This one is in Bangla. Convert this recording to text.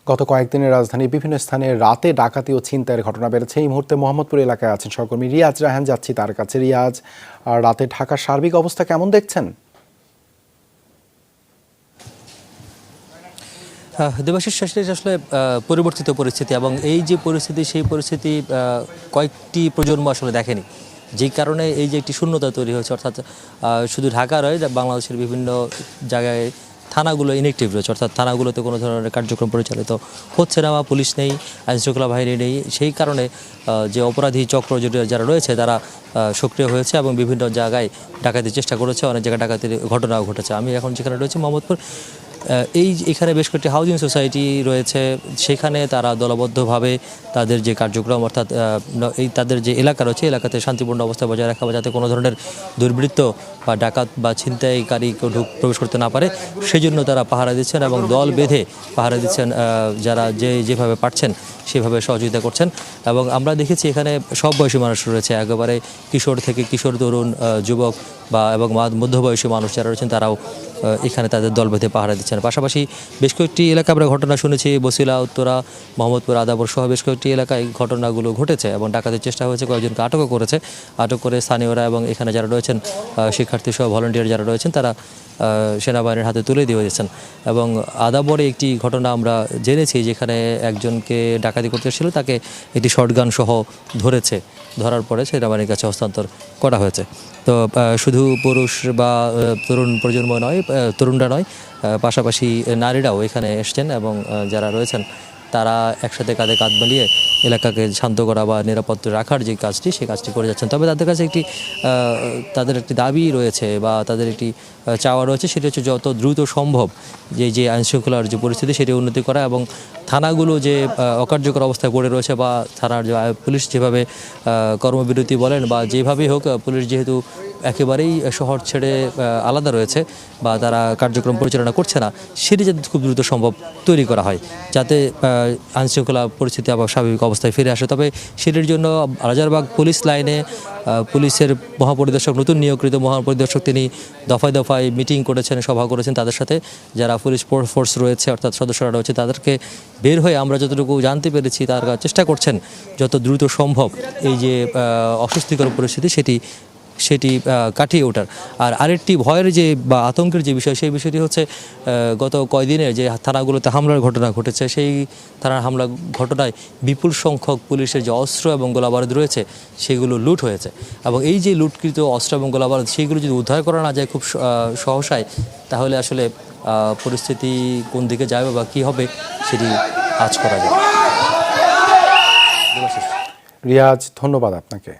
গত কয়েকদিনের রাজধানীর বিভিন্ন স্থানে রাতে ডাকাতি ও ছিনতাইয়ের ঘটনা বেড়েছে। এই মুহূর্তে মোহাম্মদপুর এলাকায় আছেন সহকর্মী রিয়াজ রায়হান, যাচ্ছি তার কাছে। রিয়াজ, রাতে ঢাকার সার্বিক অবস্থা কেমন দেখছেন? দেবাশিস, আসলে পরিবর্তিত পরিস্থিতি, এবং এই যে পরিস্থিতি সেই পরিস্থিতি কয়েকটি প্রজন্ম আসলে দেখেনি, যেই কারণে এই যে একটি শূন্যতা তৈরি হয়েছে। অর্থাৎ শুধু ঢাকা নয়, বাংলাদেশের বিভিন্ন জায়গায় থানাগুলো ইনএক্টিভ রয়েছে, অর্থাৎ থানাগুলোতে কোনো ধরনের কার্যক্রম পরিচালিত হচ্ছে না, বা পুলিশ নেই, আইনশৃঙ্খলা বাহিনী নেই। সেই কারণে যে অপরাধী চক্র যারা রয়েছে তারা সক্রিয় হয়েছে এবং বিভিন্ন জায়গায় ডাকাতির চেষ্টা করেছে, অনেক জায়গায় ডাকাতির ঘটনাও ঘটেছে। আমি এখন যেখানে রয়েছি মোহাম্মদপুর, এখানে বেশ কয়েকটি হাউজিং সোসাইটি রয়েছে, সেখানে তারা দলবদ্ধভাবে তাদের যে কার্যক্রম, অর্থাৎ তাদের যে এলাকা রয়েছে এলাকাতে শান্তিপূর্ণ অবস্থা বজায় রাখা, বা যাতে কোনো ধরনের দুর্বৃত্ত বা ডাকাত বা ছিনতাইকারী কেউ প্রবেশ করতে না পারে, সেই জন্য তারা পাহারা দিচ্ছেন এবং দল বেঁধে পাহারা দিচ্ছেন। যারা যেভাবে পারছেন সেভাবে সহযোগিতা করছেন। এবং আমরা দেখেছি এখানে সব বয়সী মানুষ রয়েছে, একেবারে কিশোর থেকে কিশোর, তরুণ, যুবক এবং মধ্যবয়সী মানুষ যারা রয়েছেন তারাও এখানে তাদের দল বেঁধে পাহারা দিচ্ছেন। পাশাপাশি বেশ কয়েকটি এলাকা আমরা ঘটনা শুনেছি, বসিলা, উত্তরা, মোহাম্মদপুর, আদাবর সহ বেশ কয়েকটি এলাকায় ঘটনাগুলো ঘটেছে এবং ডাকাতির চেষ্টা হয়েছে, কয়েকজনকে আটকও করেছে। আটক করে স্থানীয়রা এবং এখানে যারা রয়েছেন শিক্ষার্থী সহ ভলান্টিয়ার যারা রয়েছেন তারা সেনাবাহিনীর হাতে তুলে দিয়ে দিয়েছেন। এবং আদাবরে একটি ঘটনা আমরা জেনেছি, যেখানে একজনকে ডাকাতি করতে এসেছিল, তাকে একটি শর্টগান সহ ধরার পরে সেনাবাহিনীর কাছে হস্তান্তর করা হয়েছে। তো শুধু পুরুষ বা তরুণরা নয়, পাশাপাশি নারীরাও এখানে এসছেন এবং যারা রয়েছেন তারা একসাথে কাঁধে কাঁধ মিলিয়ে এলাকাকে শান্ত করা বা নিরাপদ রাখার যে কাজটি, সেই কাজটি করে যাচ্ছেন। তবে তাদের কাছে তাদের একটি দাবি রয়েছে বা তাদের একটি চাওয়া রয়েছে, সেটি হচ্ছে যত দ্রুত সম্ভব যে আইনশৃঙ্খলার যে পরিস্থিতি সেটি উন্নতি করা, এবং থানাগুলো যে অকার্যকর অবস্থায় পড়ে রয়েছে, বা থানার যে পুলিশ যেভাবে কর্মবিরতি বলেন বা যেভাবেই হোক, পুলিশ যেহেতু একেবারেই শহর ছেড়ে আলাদা রয়েছে বা তারা কার্যক্রম পরিচালনা করছে না, সেটি যাতে খুব দ্রুত সম্ভব তৈরি করা হয়, যাতে আইনশৃঙ্খলা পরিস্থিতি আবার স্বাভাবিক অবস্থায় ফিরে আসে। তবে সেটির জন্য রাজারবাগ পুলিশ লাইনে পুলিশের মহাপরিদর্শক, নতুন নিয়োগকৃত মহাপরিদর্শক, তিনি দফায় দফায় মিটিং করেছেন, সভা করেছেন তাদের সাথে। যারা পুলিশ ফোর্স রয়েছে অর্থাৎ সদস্যরা রয়েছে তাদেরকে বের হয়ে আমরা যতটুকু জানতে পেরেছি তারা চেষ্টা করছেন যত দ্রুত সম্ভব এই যে অস্বস্তিকর পরিস্থিতি সেটি কাটিয়ে ওঠার। আর আরেকটি ভয়ের যে বা আতঙ্কের যে বিষয়, সেই বিষয়টি হচ্ছে গত কয়দিনে যে থানাগুলোতে হামলার ঘটনা ঘটেছে, সেই থানার হামলা ঘটনায় বিপুল সংখ্যক পুলিশের যে অস্ত্র এবং গোলাবারুদ রয়েছে সেগুলো লুট হয়েছে। এবং এই যে লুটকৃত অস্ত্র এবং গোলাবারুদ, সেইগুলো যদি উদ্ধার করা না যায় খুব সহসায়, তাহলে আসলে পরিস্থিতি কোন দিকে যাবে বা কী হবে সেটি আঁচ করা যাবে। রিয়াজ, ধন্যবাদ আপনাকে।